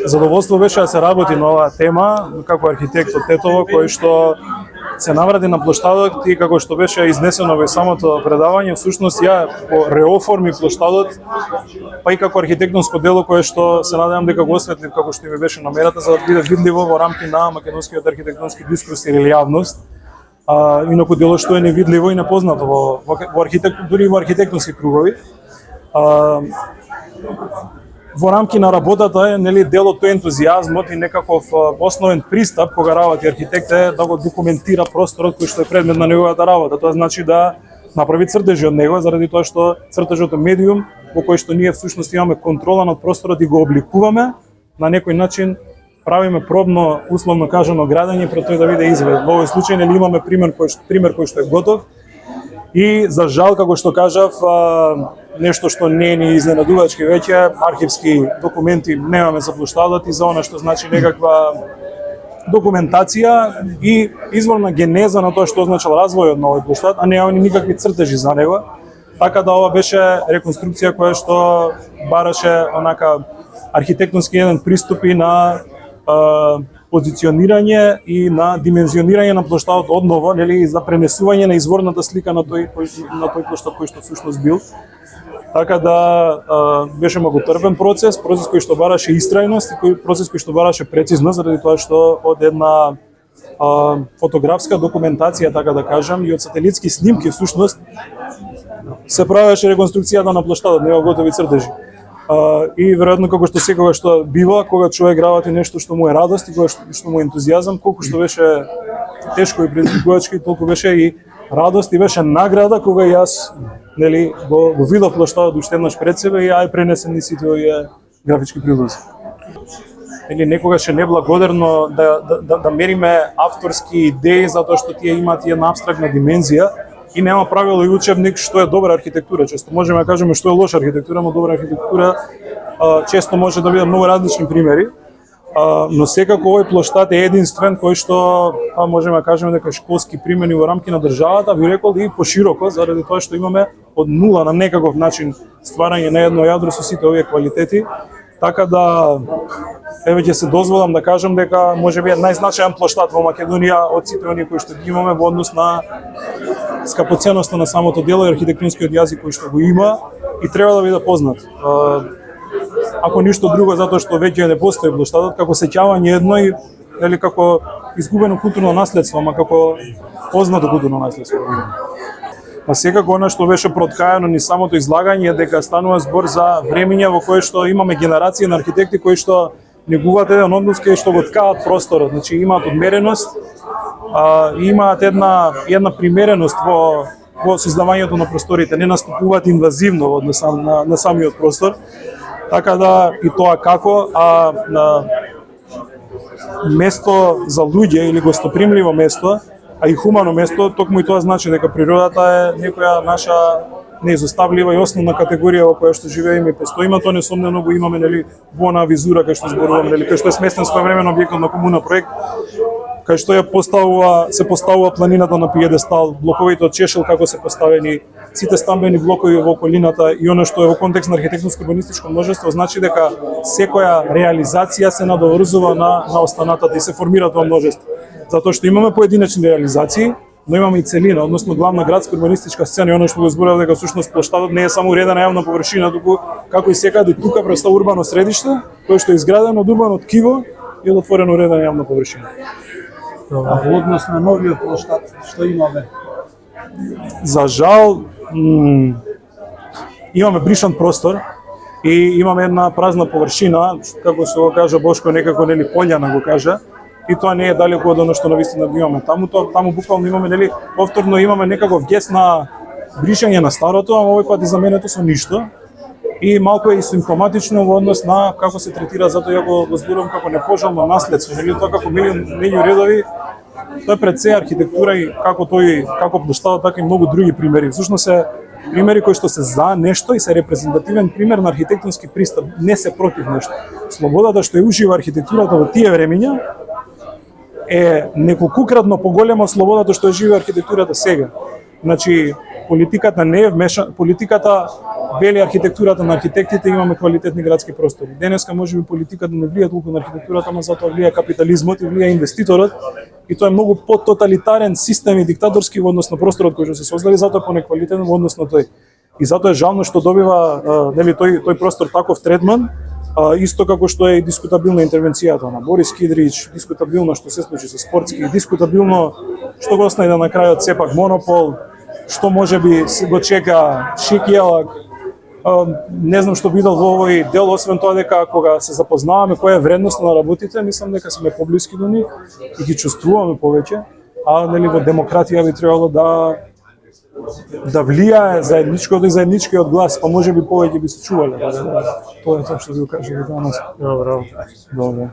Задоволство беше да се работи на оваа тема како архитект од Тетово, кој што се навради на плоштадот и како што беше изнесено во самото предавање, всушност ја реоформи плоштадот, па и како архитектонско дело кое што се надевам дека го осветлив како што ми беше намерата за да биде видливо во рамки на македонскиот архитектонски дискурс или јавност. Инаку дело што е невидливо и непознато во дури во архитектонски кругови. Во рамки на работата е нели дел од тој ентузијазмот и некаков основен пристап кога работи архитект е да го документира просторот кој што е предмет на неговата работа. Тоа значи да направи цртежи од него, заради тоа што цртежот е медиум во кој што ние всушност имаме контрола над просторот и го обликуваме на некој начин, правиме пробно, условно кажано, градење пред тој да биде изведен. Во овој случај нели имаме пример кој што е готов. И за жал, како што кажав, нешто што не е ни изненадувачки веќе, архивски документи немаме за плоштадот и за она што значи некаква документација и изворна генеза на тоа што означал развојот на овој плоштад, а немаме никакви цртежи за него. Така да ова беше реконструкција која што бараше онака архитектонски еден приступ и на позиционирање и на димензионирање на плоштадот одново, нели, за пренесување на изворната слика на тој плоштад кој што всушност бил. Така да беше многу трпен процес кој што бараше истрајност и процес кој што бараше прецизност, заради тоа што од една фотографска документација, така да кажам, и од сателитски снимки всушност се правеше реконструкцијата на плоштадот, нема готови цртежи. И веројатно како што секогаш што бива, кога човек работи нешто што му е радост и кога што му е ентузијазам, колку што беше тешко и предизвикувачки, толку беше и радост и беше награда кога јас нели го видов плоштадот уште еднаш пред себе и ја пренесем низ сите овие графички прилози. Нели некогаш е неблагодарно да мериме авторски идеи затоа што тие имаат една апстрактна димензија и нема правило и учебник што е добра архитектура. Често можеме да кажеме што е лоша архитектура, но добра архитектура често може да биде многу различни примери. Но секако овој плоштад е единствен кој што можеме да кажеме дека школски примени во рамки на државата, би рекол и пошироко, заради тоа што имаме од нула на некаков начин стварање на едно јадро со сите овие квалитети. Така да еве ќе се дозволам да кажам дека можеби е најзначаен плоштад во Македонија од сите оние кои што ги имаме во однос на скапоценоста на самото дело и архитектонскиот јазик кој што го има и треба да биде познат. Ако ништо друго, затоа што веќе не постои плоштадот како сеќавање едно и нели како изгубено културно наследство, ама како познато културно наследство. Па секако она што беше проткаено ни самото излагање дека станува збор за времиња во кое што имаме генерации на архитекти кои што негуваат еден однос кај што го ткаат просторот, значи имаат одмереност, имаат една примереност во создавањето на просторите, не настапуваат инвазивно во однос на самиот простор. Така да и тоа како на место за луѓе или гостопримливо место, а и хумано место, токму и тоа значи дека природата е некоја наша неизоставлива и основна категорија во која што живееме и постоиме, тоа несомнено го имаме нели во онаа визура кај што зборуваме, нели кај што е сместен своевремено објектот на комуна проект, кај што се поставува планината на пиедестал, блоковите од чешел како се поставени, сите стамбени блокови во околината и она што е во контекст на архитектонско-урбанистичко множество, значи дека секоја реализација се надоврзува на останатата и се формира тоа множество. Затоа што имаме поединечни реализации, но имаме и целина, односно главна градска урбанистичка сцена и она што го зборав дека всушност плоштадот не е само уредена јавна површина, туку како и секаде тука представува урбано средиште, кое што е изградено од урбано ткиво и од отворено уредена јавна површина. А во однос на новиот плоштад, што имаме? За жал, имаме бришан простор и имаме една празна површина, како се го кажа Бошко, некако нели полјана го кажа, и тоа не е далеку од оно што навистина го имаме. Таму буквално имаме нели повторно имаме некаков гес на бришање на старото, а овој пат и заменето со ништо. И малку е симптоматично во однос на како се третира, затоа ја го зборувам како непожелно наследство, нели тоа како меѓу редови. Тоа пред се архитектура и како плоштадот, така и многу други примери. Всушност се примери кои што се за нешто и се репрезентативен пример на архитектонски пристап, не се против нешто. Слободата што ја ужива архитектурата во тие времиња е неколкукратно поголема од слободата што ја живее архитектурата сега. Значи, политиката не е вмешана, политиката вели архитектурата на архитектите, имаме квалитетни градски простори. Денеска можеби политиката не влија толку на архитектурата, ама затоа влија капитализмот и влија инвеститорот, и тоа е многу пототалитарен систем и диктаторски во однос на просторот кој што се создаде, затоа понеквалитетен во однос на тој. И затоа е жално што добива нели тој простор таков третман, исто како што е и дискутабилна интервенцијата на Борис Кидрич, дискутабилно што се случи со Спортски, дискутабилно што го остави на крајот сепак монопол, што можеби го чека Шикјелак. Не знам што видел во овој дел, освен тоа дека кога се запознаваме која е вредноста на работите, мислам дека сме поблиски до нив и ги чувствуваме повеќе, а нели во демократија би требало да влијае заедничкиот глас, па можеби повеќе би се чувале. Тоа е тоа што ви кажа данас. Добро. Добро.